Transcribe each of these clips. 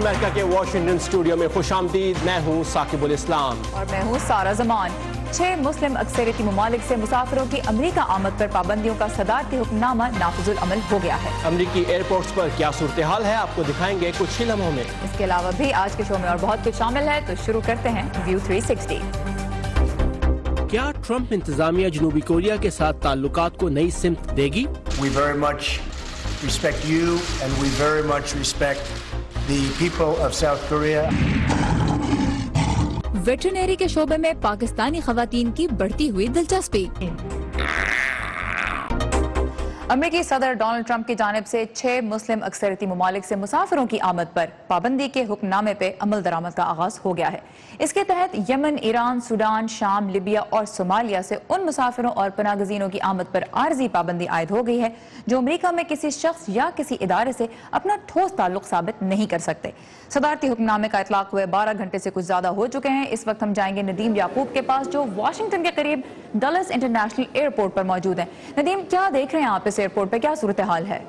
America के Washington studio में खुशामदीद। मैं हूँ साकिबुल इस्लाम और मैं हूँ सारा जमान। 6 मुस्लिम अक्सरियती ममालिक से मुसाफिरों की अमरीका आमद पर पाबंदियों का सदारती हुक्मनामा नाफिजुल अमल हो गया है। अमरीकी एयरपोर्ट्स पर क्या सूरत हाल है, आपको दिखाएंगे कुछ ही लम्हों में। इसके अलावा भी आज के शो में और बहुत कुछ शामिल है, तो शुरू करते हैं व्यू 360। क्या ट्रंप इंतजामिया जनूबी कोरिया के साथ ताल्लुकात को नई सिमत देगी? We very much respect you and we very much respect the people of South Korea. Veterinary के शोबे में पाकिस्तानी खवातीन की बढ़ती हुई दिलचस्पी। अमेरिकी सदर डोनाल्ड ट्रंप की जानिब से 6 मुस्लिम अक्सरियती ममालिक से मुसाफिरों की आमद पर पाबंदी के हुक्मनामे पे अमल दरामद का आगाज हो गया है। इसके तहत यमन, ईरान, सूडान, शाम, लिबिया और सोमालिया से उन मुसाफिरों और पनागजीनों की आमद पर आर्जी पाबंदी आयद हो गई है जो अमेरिका में किसी शख्स या किसी इदारे से अपना ठोस ताल्लुक साबित नहीं कर सकते। सदारती हुक्मनामे का इतलाक हुए 12 घंटे से कुछ ज्यादा हो चुके हैं। इस वक्त हम जाएंगे नदीम याकूब के पास, जो वाशिंगटन के करीब डलस इंटरनेशनल एयरपोर्ट पर मौजूद हैं। नदीम, क्या देख रहे हैं आप इस एयरपोर्ट पे, क्या सूरत हाल है?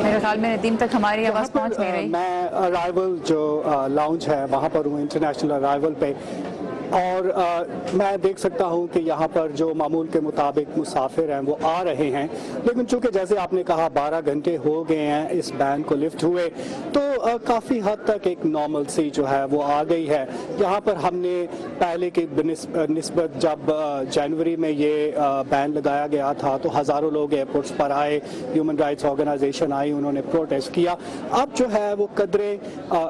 मेरे ख्याल में नदीम तक हमारी आवाज पहुंच नहीं रही। मैं अराइवल जो लाउंज है वहाँ पर हूँ, इंटरनेशनल अराइवल पे, और मैं देख सकता हूँ कि यहाँ पर जो मामूल के मुताबिक मुसाफिर हैं वो आ रहे हैं, लेकिन चूंकि जैसे आपने कहा 12 घंटे हो गए हैं इस बैन को लिफ्ट हुए, तो काफ़ी हद तक एक नॉर्मल सी जो है वो आ गई है। यहाँ पर हमने पहले की निस्बत जब जनवरी में ये बैन लगाया गया था तो हज़ारों लोग एयरपोर्ट्स पर आए, ह्यूमन राइट्स ऑर्गेनाइजेशन आई, उन्होंने प्रोटेस्ट किया। अब जो है वो कदरे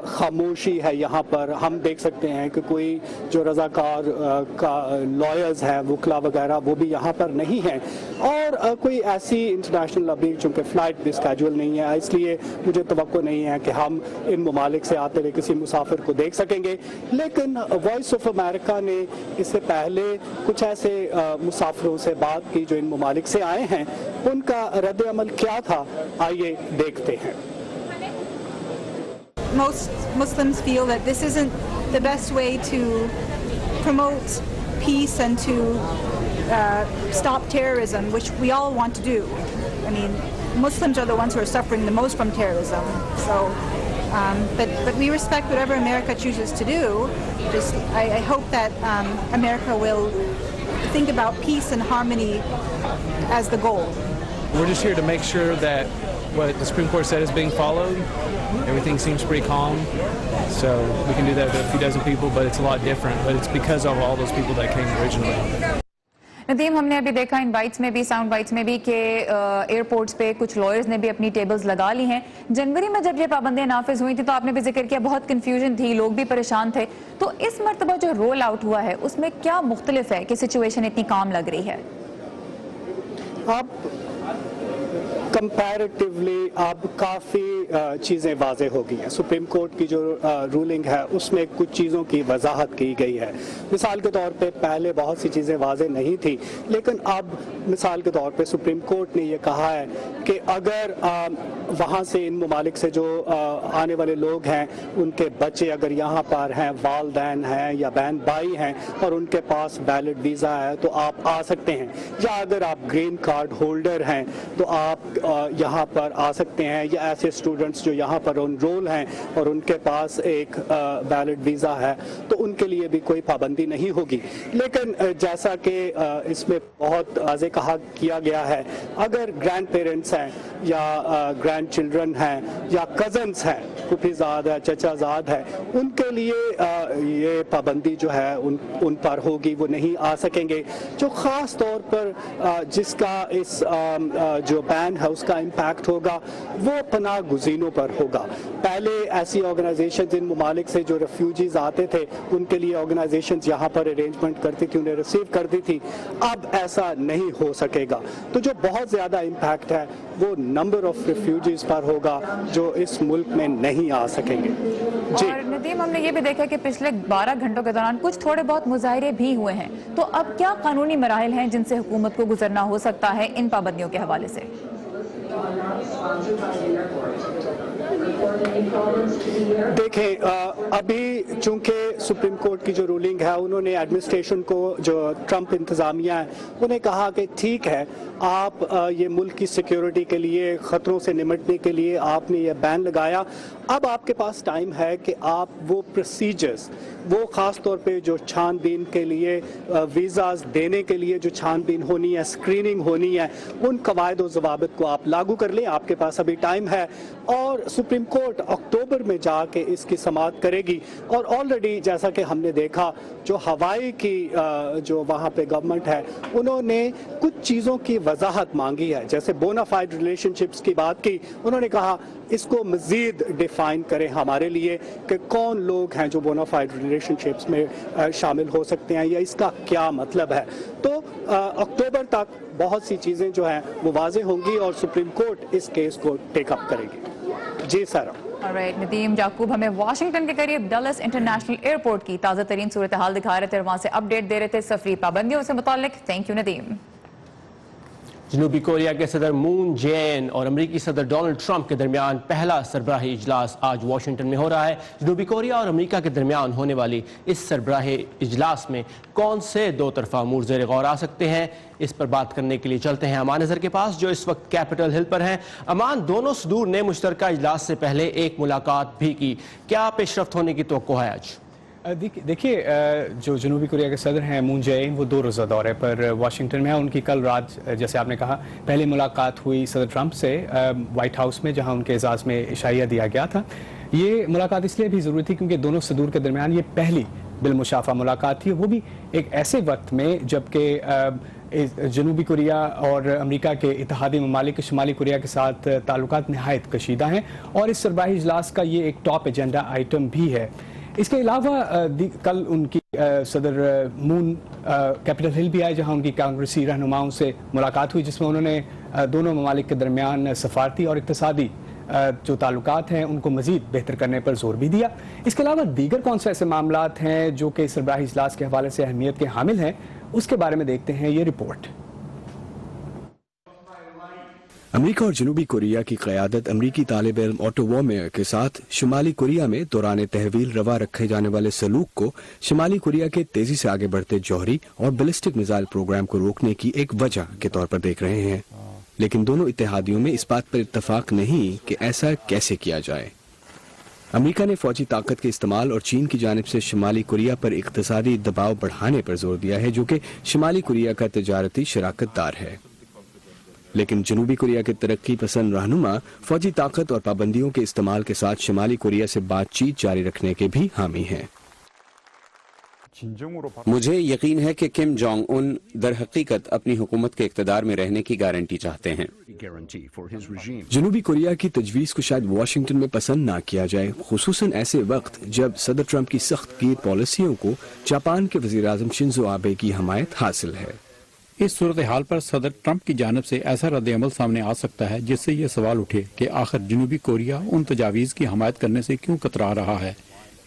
खामोशी है यहाँ पर। हम देख सकते हैं कि कोई जो रज़ाकार का लॉयर्स हैं, वकला वगैरह, वो भी यहाँ पर नहीं हैं, और कोई ऐसी इंटरनेशनल अभी चूँकि फ़्लाइट भी स्केड्यूल नहीं है, इसलिए मुझे तवक्को नहीं है कि हम इन ममालिक से आते हुए किसी मुसाफिर को देख सकेंगे। लेकिन वॉइस ऑफ अमेरिका ने इससे पहले कुछ ऐसे मुसाफिरों से बात की जो इन ममालिक से आए हैं, उनका रद्द अमल क्या था, आइए देखते हैं। Most Muslims feel that this isn't the best way to promote peace and to stop terrorism, which we all want to do. I mean, Muslims are the ones who are suffering the most from terrorism. So, but we respect whatever America chooses to do. Just, I hope that America will think about peace and harmony as the goal. We're just here to make sure that what the Supreme Court said is being followed. Everything seems pretty calm, so we can do that with a few dozen people, but it's a lot different. But it's because of all those people that came originally. Nadeem, हमने अभी देखा इन bytes में भी, sound bytes में भी, कि airports पे कुछ लॉयर्स ने भी अपनी टेबल्स लगा ली हैं। जनवरी में जब ये पाबंदियां नाफिज हुई थी तो आपने भी जिक्र किया बहुत कन्फ्यूजन थी, लोग भी परेशान थे। तो इस मरतबा जो रोल आउट हुआ है उसमें क्या मुख्तलिफ है कि सिचुएशन इतनी काम लग रही है? अब कंपैरेटिवली अब काफ़ी चीज़ें वाज़ेह हो गई हैं। सुप्रीम कोर्ट की जो रूलिंग है उसमें कुछ चीज़ों की वजाहत की गई है। मिसाल के तौर पे पहले बहुत सी चीज़ें वाज़ेह नहीं थी, लेकिन अब मिसाल के तौर पे सुप्रीम कोर्ट ने ये कहा है कि अगर वहाँ से इन ममालिक से जो आने वाले लोग हैं, उनके बच्चे अगर यहाँ पर हैं, वालदैन हैं या बहन भाई हैं और उनके पास वैलिड वीज़ा है तो आप आ सकते हैं, या अगर आप ग्रीन कार्ड होल्डर हैं तो आप यहाँ पर आ सकते हैं, या ऐसे स्टूडेंट्स जो यहाँ पर एनरोल हैं और उनके पास एक वैलिड वीज़ा है तो उनके लिए भी कोई पाबंदी नहीं होगी। लेकिन जैसा कि इसमें बहुत वाज़ेह कहा किया गया है, अगर ग्रैंड पेरेंट्स हैं या ग्रैंड चिल्ड्रन हैं या कज़न्स हैं, फूफीज़ाद है, चचाज़ाद है, उनके लिए ये पाबंदी जो है उन पर होगी, वो नहीं आ सकेंगे। जो ख़ास तौर पर जिसका इस जो बैन है उसका इम्पैक्ट होगा वो पनाह गुज़ीनों पर होगा। पहले ऐसी ऑर्गेनाइजेशन इन ममालिक से जो रेफ्यूजीज आते थे उनके लिए ऑर्गेनाइजेशन यहाँ पर अरेंजमेंट करती थी, उन्हें रिसीव करती थी, अब ऐसा नहीं हो सकेगा। तो जो बहुत ज़्यादा इम्पैक्ट है वो नंबर ऑफ रेफ्यूजीज पर होगा जो इस मुल्क में नहीं आ सकेंगे। जी। और नदीम, हमने ये भी देखा कि पिछले 12 घंटों के दौरान कुछ थोड़े बहुत मुजाहरे भी हुए हैं, तो अब क्या कानूनी मराहिल हैं जिनसे हुकूमत को गुजरना हो सकता है इन पाबंदियों के हवाले से? देखें, अभी चूंकि सुप्रीम कोर्ट की जो रूलिंग है, उन्होंने एडमिनिस्ट्रेशन को, जो ट्रंप इंतजामिया है, उन्हें कहा कि ठीक है, आप ये मुल्क की सिक्योरिटी के लिए, ख़तरों से निमटने के लिए आपने ये बैन लगाया। अब आपके पास टाइम है कि आप वो प्रोसीजर्स, वो ख़ास तौर पे जो छानबीन के लिए, वीज़ाज़ देने के लिए जो छानबीन होनी है, स्क्रीनिंग होनी है, उन कवायद और ज़वाबित को आप लागू कर लें। आपके पास अभी टाइम है और सुप्रीम कोर्ट अक्टूबर में जाके इसकी समाअत करेगी। और ऑलरेडी जैसा कि हमने देखा, जो हवाई की जो वहाँ पे गवर्नमेंट है, उन्होंने कुछ चीज़ों की वजाहत मांगी है, जैसे बोनाफाइड रिलेशनशिप्स की बात की। उन्होंने कहा इसको मज़ीद डिफ़ाइन करें हमारे लिए कि कौन लोग हैं जो बोनाफाइड रिलेशनशिप्स में शामिल हो सकते हैं, या इसका क्या मतलब है। तो अक्टूबर तक बहुत सी चीज़ें जो हैं वो वाज़े होंगी और सुप्रीम कोर्ट इस केस को टेकअप करेगी। जी सर। ऑलराइट, नदीम याकूब हमें वाशिंगटन के करीब डलस इंटरनेशनल एयरपोर्ट की ताज़ा तरीन सूरत हाल दिखा रहे थे और वहाँ से अपडेट दे रहे थे सफरी पाबंदियों से मुतालिक। Thank you Nadeem. जनूबी कोरिया के सदर मून जे-इन और अमरीकी सदर डोनाल्ड ट्रंप के दरमियान पहला सरबराही इजलास आज वाशिंगटन में हो रहा है। जनूबी कोरिया और अमरीका के दरमियान होने वाली इस सरबराही इजलास में कौन से दो तरफा अमूर ज़ेर गौर आ सकते हैं, इस पर बात करने के लिए चलते हैं अमान अजहर के पास, जो इस वक्त कैपिटल हिल पर हैं। अमान, दोनों सदूर ने मुश्तरका इजलास से पहले एक मुलाकात भी की, क्या पेशरफ्त होने की तवक्को है आज? देखिए, जो जनूबी कोरिया के सदर हैं मून जे-इन, वो 2 रोज़ा दौरे पर वाशिंगटन में है। उनकी कल रात, जैसे आपने कहा, पहली मुलाकात हुई सदर ट्रंप से वाइट हाउस में, जहां उनके एजाज़ में इशाइया दिया गया था। ये मुलाकात इसलिए भी ज़रूरी थी क्योंकि दोनों सदूर के दरमियान ये पहली बिलमुशाफा मुलाकात थी, वो भी एक ऐसे वक्त में जबकि जनूबी कोरिया और अमेरिका के इत्तेहादी ममालिक शुमाली कोरिया के साथ ताल्लुकात नहायत कशीदा हैं और इस सरबराही इजलास का ये एक टॉप एजेंडा आइटम भी है। इसके अलावा कल उनकी सदर मून कैपिटल हिल भी आए, जहां उनकी कांग्रेसी रहनुमाओं से मुलाकात हुई, जिसमें उन्होंने दोनों ममालिक के दरमियान सफारती और इक्तिसादी जो ताल्लुकात हैं उनको मजीद बेहतर करने पर जोर भी दिया। इसके अलावा दीगर कौन से ऐसे मामलात हैं जो कि सरबराही इजलास के हवाले से अहमियत के हामिल हैं, उसके बारे में देखते हैं ये रिपोर्ट। अमेरिका और जनूबी कोरिया की क़यादत अमरीकी तालिब इल्म ऑटो वॉर्मेयर के साथ शुमाली कोरिया में दौरान तहवील रवा रखे जाने वाले सलूक को शुमाली कोरिया के तेजी से आगे बढ़ते जौहरी और बैलिस्टिक मिसाइल प्रोग्राम को रोकने की एक वजह के तौर पर देख रहे हैं। लेकिन दोनों इत्तेहादियों में इस बात पर इत्तफाक नहीं कि ऐसा कैसे किया जाए। अमेरिका ने फौजी ताकत के इस्तेमाल और चीन की जानिब से शुमाली कोरिया पर इक्तिसादी दबाव बढ़ाने पर जोर दिया है, जो कि शुमाली कोरिया का तिजारती शराकतदार है। लेकिन जनूबी कोरिया के तरक्की पसंद रहनुमा फौजी ताकत और पाबंदियों के इस्तेमाल के साथ शुमाली कोरिया से बातचीत जारी रखने के भी हामी हैं। मुझे यकीन है कि किम जोंग उन दर हकीकत अपनी हुकूमत के इक़्तिदार में रहने की गारंटी चाहते हैं। जनूबी कोरिया की तजवीज़ को शायद वाशिंगटन में पसंद ना किया जाए, खुसूसन ऐसे वक्त जब सदर ट्रंप की सख्त की पॉलिसियों को जापान के वज़ीर-ए-आज़म शिंजो आबे की हमायत हासिल है। इस सूरत हाल पर सदर ट्रंप की जानिब से ऐसा रद्द-ए-अमल सामने आ सकता है जिससे ये सवाल उठे कि आखिर जनूबी कोरिया उन तजावीज़ की हमायत करने से क्यों कतरा रहा है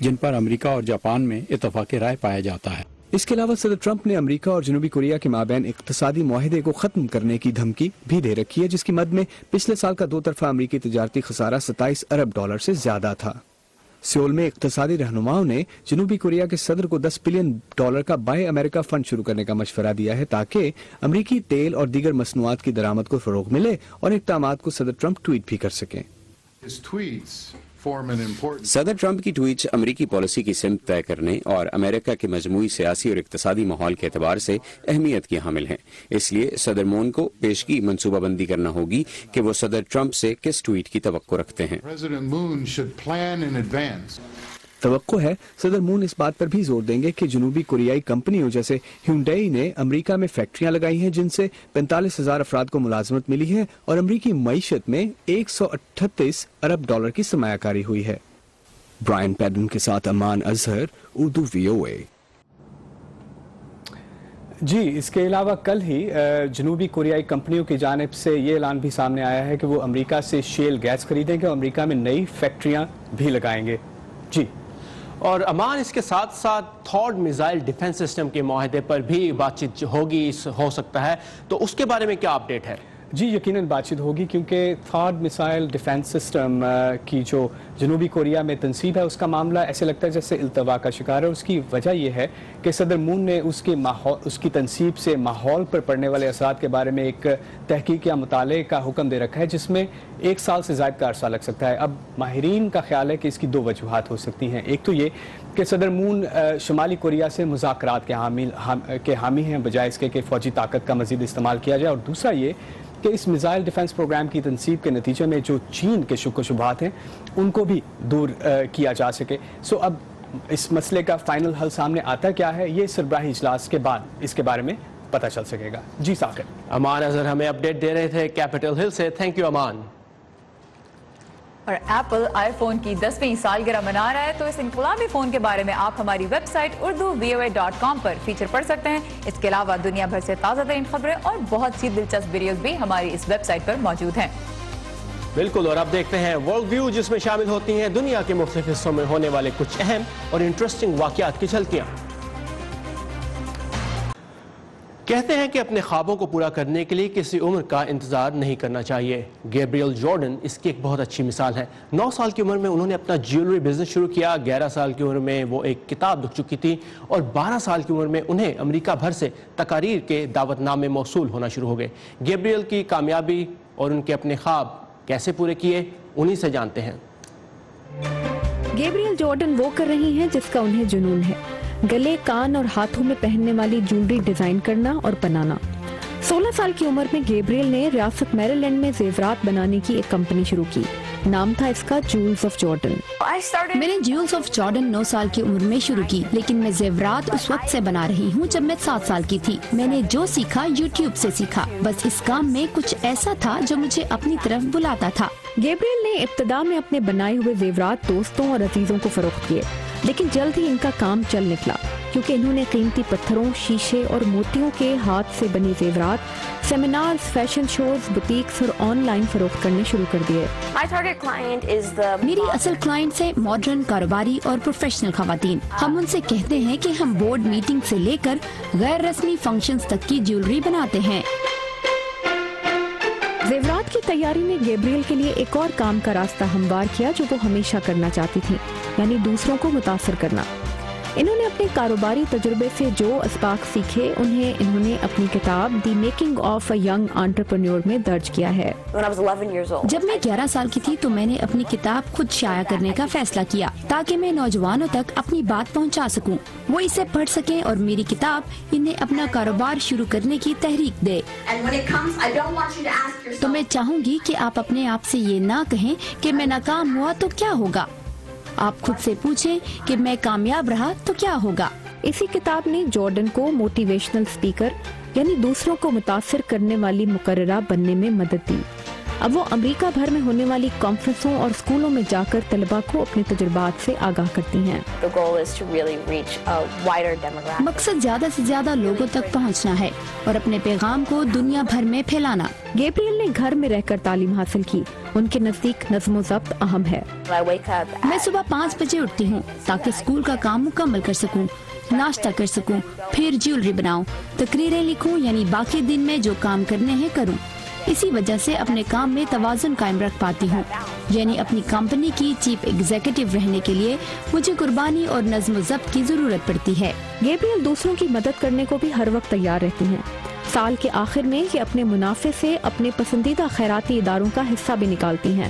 जिन पर अमेरिका और जापान में इत्तफाक राय पाया जाता है। इसके अलावा सदर ट्रंप ने अमेरिका और जनूबी कोरिया के माबैन इक्तिसादी मुआहिदे को खत्म करने की धमकी भी दे रखी है, जिसकी मद में पिछले साल का 2 तरफा अमेरिकी तजारती खसारा $27 अरब से ज्यादा था। सियोल में इक्तिसादी रहनुमाओं ने जनूबी कोरिया के सदर को $10 बिलियन का बाय अमेरिका फंड शुरू करने का मशवरा दिया है, ताकि अमेरिकी तेल और दीगर मसनूआत की दरामद को फरोग मिले और इक़दामात को सदर ट्रंप ट्वीट भी कर सकें। सदर ट्रंप की ट्वीट्स अमेरिकी पॉलिसी की सिमत तय करने और अमेरिका के मजमूई सियासी और इक्तिसादी माहौल के एतबार से अहमियत की हामिल हैं। इसलिए सदर मून को पेशगी मनसूबाबंदी करना होगी कि वो सदर ट्रंप से किस ट्वीट की तवक्को रखते हैं। तवक्को है सदर मून इस बात पर भी जोर देंगे कि जनूबी कोरियाई कंपनियों जैसे ह्यूंडई ने अमेरिका में फैक्ट्रियां लगाई हैं, जिनसे 45,000 अफराद को मुलाजमत मिली है और अमेरिकी मईशत में $138 अरब की सरमायाकारी हुई है। ब्रायन पैडन के साथ अमान अजहर, उर्दू VOA। जी, इसके अलावा कल ही जनूबी कोरियाई कंपनियों की जानिब से ये ऐलान भी सामने आया है कि वो अमेरिका से शेल गैस खरीदेंगे और अमेरिका में नई फैक्ट्रियां भी लगाएंगे। जी, और अमान, इसके साथ साथ थॉड मिसाइल डिफेंस सिस्टम के मुआहदे पर भी बातचीत होगी, हो सकता है, तो उसके बारे में क्या अपडेट है? जी, यकीनन बातचीत होगी क्योंकि थॉड मिसाइल डिफेंस सिस्टम की जो जनूबी कोरिया में तनसीब है उसका मामला ऐसे लगता है जैसे इल्तवा का शिकार है। उसकी वजह यह है कि सदर मून ने उसकी तनसीब से माहौल पर पड़ने वाले असरात के बारे में एक तहकीक या मुताले का हुक्म दे रखा है, जिसमें 1 साल से ज़ायद का अरसा लग सकता है। अब माहिरीन का ख्याल है कि इसकी 2 वजूहात हो सकती हैं। एक तो ये कि सदर मून शुमाली कोरिया से मुज़ाकरात के हामी हैं बजाय इसके कि फ़ौजी ताकत का मज़ीद इस्तेमाल किया जाए, और दूसरा ये कि इस मिसाइल डिफेंस प्रोग्राम की तनसीब के नतीजे में जो चीन के शुक व शुबहात हैं उनको भी दूर किया जा सके। सो अब इस मसले का फाइनल हल सामने आता क्या है, ये सरबराही इजलास के बाद इसके बारे में पता चल सकेगा। जी साकिर। अमान अजहर हमें अपडेट दे रहे थे कैपिटल हिल से। थैंक यू अमान। और एप्पल आईफोन की 10वीं सालगिरह मना रहा है, तो इस इनकलाबी फोन के बारे में आप हमारी वेबसाइट urdu.voa.com पर फीचर पढ़ सकते हैं। इसके अलावा दुनिया भर से ताज़ा तरीन खबरें और बहुत सी दिलचस्प वीडियोस भी हमारी इस वेबसाइट पर मौजूद हैं। बिल्कुल, और अब देखते हैं वर्ल्ड व्यू, जिसमें शामिल होती हैं दुनिया के मुख्तलिफ हिस्सों में होने वाले कुछ अहम और इंटरेस्टिंग वाक़यात की झलकियां। कहते हैं कि अपने ख्वाबों को पूरा करने के लिए किसी उम्र का इंतजार नहीं करना चाहिए। गैब्रियल जॉर्डन इसकी एक बहुत अच्छी मिसाल है। 9 साल की उम्र में उन्होंने अपना ज्वेलरी बिजनेस शुरू किया। 11 साल की उम्र में वो एक किताब लिख चुकी थी और 12 साल की उम्र में उन्हें अमेरिका भर से तकारीर के दावतनामे मौसूल होना शुरू हो गए। गैब्रियल की कामयाबी और उनके अपने ख्वाब कैसे पूरे किए, उन्हीं से जानते हैं। गैब्रियल जॉर्डन वो कर रही हैं जिसका उन्हें जुनून है, गले, कान और हाथों में पहनने वाली ज्वेलरी डिजाइन करना और बनाना। 16 साल की उम्र में गैब्रियल ने रियासत मैरीलैंड में जेवरात बनाने की एक कंपनी शुरू की। नाम था इसका ज्वेल्स ऑफ जॉर्डन। मैंने ज्वेल्स ऑफ जॉर्डन 9 साल की उम्र में शुरू की, लेकिन मैं जेवरात उस वक्त से बना रही हूँ जब मैं 7 साल की थी। मैंने जो सीखा यूट्यूब से सीखा। बस इस काम में कुछ ऐसा था जो मुझे अपनी तरफ बुलाता था। गैब्रियल ने इब्तिदा में अपने बनाए हुए जेवरात दोस्तों और अजीजों को फरोख्त किए, लेकिन जल्द ही इनका काम चल निकला क्योंकि इन्होंने कीमती पत्थरों, शीशे और मोतियों के हाथ से बने जेवरात सेमिनार्स, फैशन शोज, बुटीक्स और ऑनलाइन फरोख्त करने शुरू कर दिए। मेरी असल क्लाइंट्स है मॉडर्न, कारोबारी और प्रोफेशनल खवातीन। हम उनसे कहते हैं कि हम बोर्ड मीटिंग से लेकर गैर रस्मी फंक्शंस तक की ज्वेलरी बनाते हैं। जेवरात की तैयारी ने गैब्रियल के लिए एक और काम का रास्ता हमवार किया जो वो हमेशा करना चाहती थी, यानी दूसरों को मुतासर करना। इन्होंने अपने कारोबारी तजुर्बे से जो असबाक सीखे उन्हें इन्होंने अपनी किताब the making of a young entrepreneur में दर्ज किया है। जब मैं 11 साल की थी तो मैंने अपनी किताब खुद शाया करने का फैसला किया ताकि मैं नौजवानों तक अपनी बात पहुंचा सकूं, वो इसे पढ़ सकें और मेरी किताब इन्हें अपना कारोबार शुरू करने की तहरीक दे। तो मैं चाहूंगी कि आप अपने आप से ये ना कहें कि मैं नाकाम हुआ तो क्या होगा। आप खुद से पूछें कि मैं कामयाब रहा तो क्या होगा। इसी किताब ने जॉर्डन को मोटिवेशनल स्पीकर यानी दूसरों को मुतासर करने वाली मुकर्ररा बनने में मदद दी। अब वो अमेरिका भर में होने वाली कॉन्फ्रेंसों और स्कूलों में जाकर तलबा को अपने तजुर्बात से आगाह करती हैं। मकसद ज्यादा से ज्यादा लोगों तक पहुंचना है और अपने पैगाम को दुनिया भर में फैलाना। गैब्रियल ने घर में रहकर तालीम हासिल की। उनके नजदीक नज़्म ज़ब्त अहम है। मैं सुबह 5 बजे उठती हूँ ताकि स्कूल का काम मुकम्मल कर सकूँ, नाश्ता कर सकूँ, फिर ज्वेलरी बनाऊँ, तकरीरें लिखूँ, यानी बाकी दिन में जो काम करने हैं करूँ। इसी वजह से अपने काम में तवाज़ुन कायम रख पाती हूँ, यानी अपनी कंपनी की चीफ एग्जीक्यूटिव रहने के लिए मुझे कुर्बानी और नज़्म ज़ब्त की जरूरत पड़ती है। गैब्रियल दूसरों की मदद करने को भी हर वक्त तैयार रहती हैं। साल के आखिर में ये अपने मुनाफे से अपने पसंदीदा खैराती इदारों का हिस्सा भी निकालती हैं।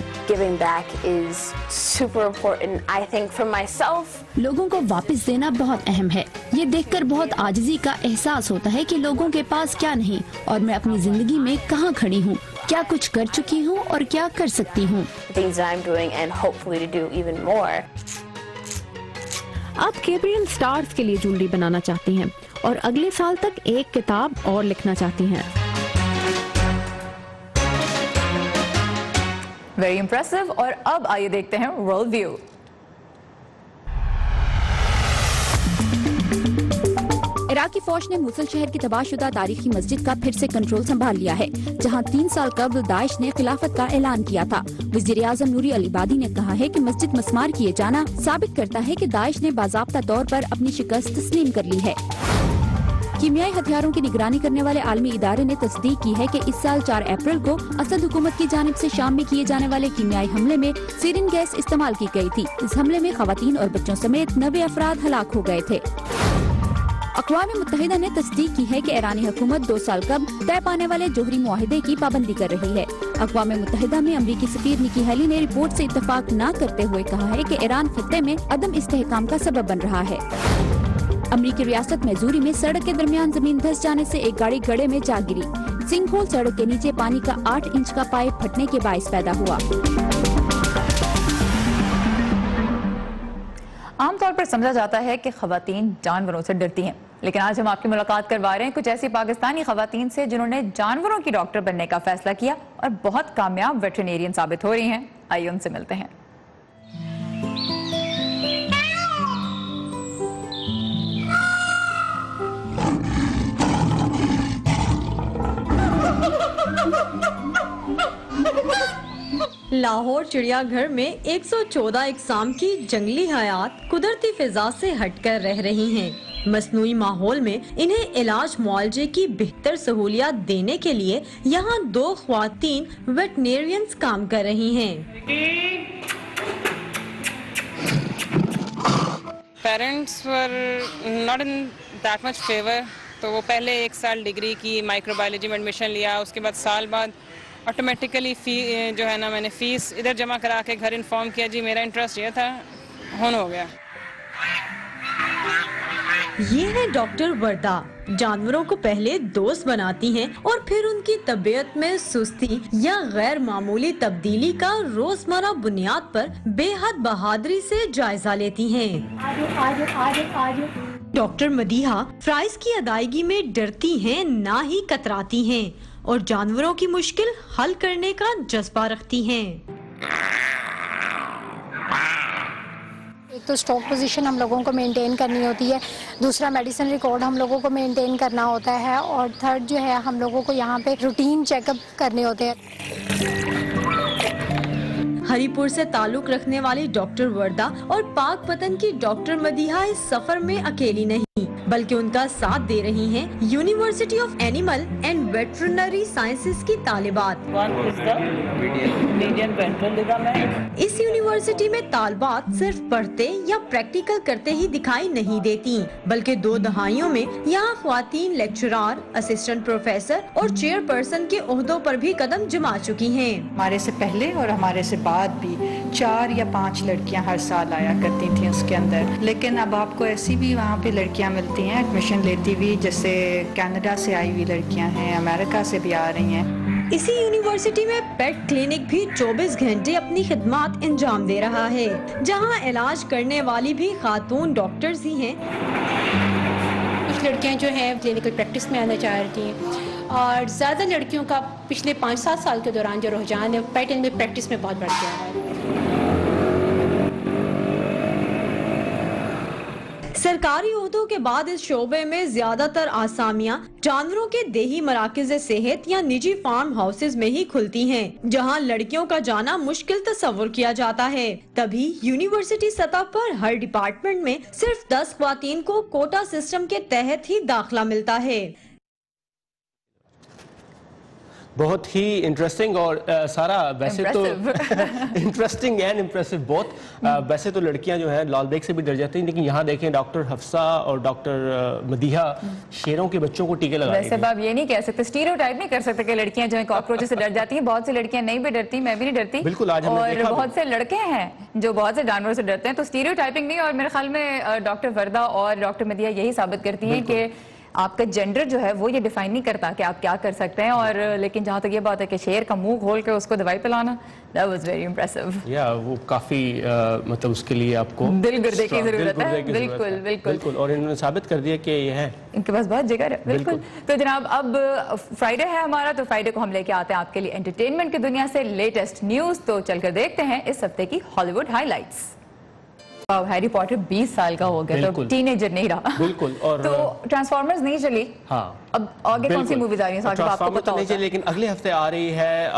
लोगों को वापस देना बहुत अहम है। ये देखकर बहुत आजिज़ी का एहसास होता है कि लोगों के पास क्या नहीं और मैं अपनी जिंदगी में कहाँ खड़ी हूँ, क्या कुछ कर चुकी हूँ और क्या कर सकती हूँ। अब गैब्रियल स्टार्स के लिए ज्वेलरी बनाना चाहती हैं और अगले साल तक एक किताब और लिखना चाहती हैं। Very impressive. और अब आइए देखते हैं वर्ल्ड व्यू। इराकी फौज ने मूसल शहर की तबाहशुदा तारीखी मस्जिद का फिर से कंट्रोल संभाल लिया है, जहां 3 साल कबल दाइश ने खिलाफत का ऐलान किया था। वज़ीर आज़म नूरी अल-इबादी ने कहा है कि मस्जिद मस्मार किए जाना साबित करता है कि दाइश ने बाज़ाब्ता तौर पर अपनी शिकस्त तस्लीम कर ली है। कीमियाई हथियारों की निगरानी करने वाले आलमी इदारे ने तस्दीक की है कि इस साल 4 अप्रैल को असद हुकूमत की जानिब से शाम में किए जाने वाले कीमियाई हमले में सीरिन गैस इस्तेमाल की गई थी। इस हमले में खवातीन और बच्चों समेत 90 अफराद हलाक हो गए थे। अक़वाम मुत्तहिदा ने तस्दीक की है कि ईरानी हुकूमत 2 साल कबल तय पाने वाले जोहरी मुआहिदे की पाबंदी कर रही है। अक़वाम मुत्तहिदा में अमरीकी सफ़ीर निकी हेली ने रिपोर्ट से इत्तफाक न करते हुए कहा है कि ईरान खत्ते में अदम इस्तेहकाम का सबब बन रहा है। अमरीकी रियासत मिज़ूरी में सड़क के दरमियान जमीन धंस जाने से एक गाड़ी गड्ढे में जा गिरी। सिंकहोल सड़क के नीचे पानी का 8 इंच का पाइप फटने के बाइस पैदा हुआ। आमतौर पर समझा जाता है कि खवातीन जानवरों से डरती हैं, लेकिन आज हम आपकी मुलाकात करवा रहे हैं कुछ ऐसी पाकिस्तानी खवातीन से जिन्होंने जानवरों की डॉक्टर बनने का फैसला किया और बहुत कामयाब वेटरनेरियन साबित हो रही हैं। आइए उनसे मिलते हैं। लाहौर चिड़ियाघर में 114 इकसाम की जंगली हयात कुदरती फिजा से हटकर रह रही हैं। मसनूई माहौल में इन्हें इलाज मुआवजे की बेहतर सहूलियात देने के लिए यहाँ 2 ख्वातीन वेटरनेरियंस काम कर रही हैं। Parents were not in that much favour, तो वो पहले 1 साल डिग्री की माइक्रोबायोलॉजी में एडमिशन लिया, उसके बाद साल बाद ऑटोमेटिकली जो है ना मैंने फ़ीस इधर जमा करा के घर इन्फॉर्म किया, जी मेरा इंटरेस्ट ये था, हो गया। ये है डॉक्टर वर्दा। जानवरों को पहले दोस्त बनाती हैं और फिर उनकी तबीयत में सुस्ती या गैर मामूली तब्दीली का रोजमर्रा बुनियाद पर बेहद बहादुरी से जायजा लेती हैं। डॉक्टर मदीहा प्राइस की अदायगी में डरती हैं, ना ही कतराती हैं और जानवरों की मुश्किल हल करने का जज्बा रखती हैं। एक तो स्टॉक पोजीशन हम लोगों को मेंटेन करनी होती है, दूसरा मेडिसिन रिकॉर्ड हम लोगों को मेंटेन करना होता है और थर्ड जो है हम लोगों को यहाँ पे रूटीन चेकअप करने होते हैं। हरीपुर से ताल्लुक रखने वाली डॉक्टर वर्दा और पाक पतन की डॉक्टर मदीहा इस सफर में अकेली नहीं, बल्कि उनका साथ दे रही हैं university of animal and veterinary sciences की तालिबात। इस यूनिवर्सिटी में तालिबात सिर्फ पढ़ते या प्रैक्टिकल करते ही दिखाई नहीं देती, बल्कि 2 दहाइयों में यहाँ ख्वातीन लेक्चरार, असिस्टेंट प्रोफेसर और चेयरपर्सन के ओहदों पर भी कदम जमा चुकी हैं। हमारे से पहले और हमारे से बाद भी 4 या 5 लड़कियां हर साल आया करती थी उसके अंदर, लेकिन अब आपको ऐसी भी वहाँ पे लड़कियां मिलती हैं एडमिशन लेती हुई, जैसे कनाडा से आई हुई लड़कियां हैं, अमेरिका से भी आ रही हैं। इसी यूनिवर्सिटी में पेट क्लिनिक भी 24 घंटे अपनी खिदमत अंजाम दे रहा है, जहां इलाज करने वाली भी खातून डॉक्टर्स ही हैं। कुछ लड़कियां जो हैं क्लिनिकल प्रैक्टिस में आना चाह रही हैं और ज़्यादा लड़कियों का पिछले 5-7 साल के दौरान जो रुझान है पेट एनिमल प्रैक्टिस में बहुत बढ़ गया है। सरकारी ओहदों के बाद इस शोबे में ज्यादातर आसामियां जानवरों के देही मराकज़ सेहत या निजी फार्म हाउसेज में ही खुलती हैं, जहां लड़कियों का जाना मुश्किल तस्वुर किया जाता है। तभी यूनिवर्सिटी सतह पर हर डिपार्टमेंट में सिर्फ 10 ख्वातीन को कोटा सिस्टम के तहत ही दाखिला मिलता है। बहुत ही इंटरेस्टिंग और सारा वैसे तो इंटरेस्टिंग एंड इम्प्रेसिव बहुत। वैसे तो लड़कियां जो हैं लाल बेग से भी डर जाती हैं, लेकिन यहाँ देखें डॉक्टर हफ्सा और डॉक्टर मदीहा शेरों के बच्चों को टीके लगा रही हैं। वैसे आप ये नहीं कह सकते, स्टीरियोटाइप नहीं कर सकते कि लड़कियां जो है कॉकरोचेस से डर जाती हैं। बहुत सी लड़कियां नहीं भी डरती, मैं भी नहीं डरती। बिल्कुल, आज हमने देखा और बहुत से लड़के हैं जो बहुत से जानवरों से डरते हैं, तो स्टीरियोटाइपिंग नहीं। और मेरे ख्याल में डॉक्टर वर्दा और डॉक्टर मदीहा यही साबित करती हैं कि आपका जेंडर जो है वो ये डिफाइन नहीं करता कि आप क्या कर सकते हैं। और लेकिन जहाँ तक ये बात है कि शेर का मुंह खोल के उसको दवाई पिलाना, that was very impressive। या वो काफी मतलब उसके लिए आपको दिल गुर्दे की जरूरत है। बिल्कुल बिल्कुल। और इन्होंने साबित कर दिया कि ये है, इनके पास बहुत जिगर है। बिल्कुल। तो जनाब अब फ्राइडे है हमारा, तो फ्राइडे को हम लेके आते हैं आपके लिए एंटरटेनमेंट की दुनिया से लेटेस्ट न्यूज। तो चलकर देखते हैं इस हफ्ते की हॉलीवुड हाईलाइट्स। हैरी पॉटर 20 साल का हो गया, तो टीनेजर नहीं रहा। बिल्कुल। और तो ट्रांसफॉर्मर्स नहीं चली, हाँ, अब आगे कौन सी मूवीज आ रही हैं? आपको पता होगा, लेकिन अगले हफ्ते आ रही है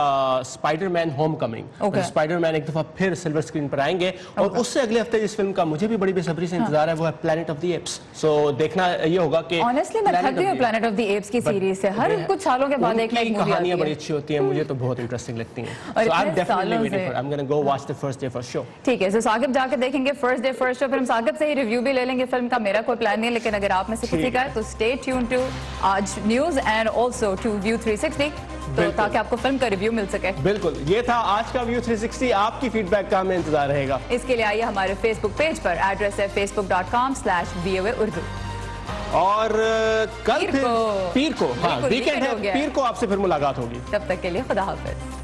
स्पाइडरमैन होमकमिंग। स्पाइडरमैन एक दफा फिर सिल्वर स्क्रीन पर आएंगे, और उससे अगले हफ्ते इस फिल्म का मुझे भी बड़ी बेसब्री से इंतजार है, वो है प्लैनेट ऑफ द एप्स। सो देखना ये होगा कि ऑनेस्टली मैं थक गई हूं प्लैनेट ऑफ द एप्स की सीरीज से, हर कुछ सालों के बाद एक नई मूवी आती है। कहानियां बड़ी अच्छी होती हैं, मुझे तो बहुत इंटरेस्टिंग लगती हैं। So I am definitely waiting for, I am gonna go watch the first day first show. ठीक है, सो साकिब जाके देखेंगे फर्स्ट डे फर्स्ट शो, फिर हम साकिब से ही रिव्यू भी ले लेंगे फिल्म का। मेरा कोई प्लान नहीं है, लेकिन अगर आप में से किसी का है तो stay tune to Aaj news and also to view 360, तो ताकि आपको फिल्म का रिव्यू मिल सके। बिल्कुल, ये था आज का व्यू 360। आपकी फीडबैक का हमें इंतजार रहेगा। इसके लिए आइए हमारे फेसबुक पेज पर, एड्रेस है facebook.com/VOA Urdu। और कल फिर पीर को, हाँ वीकेंड है, पीर को आपसे फिर मुलाकात होगी। तब तक के लिए खुदा हाफिज।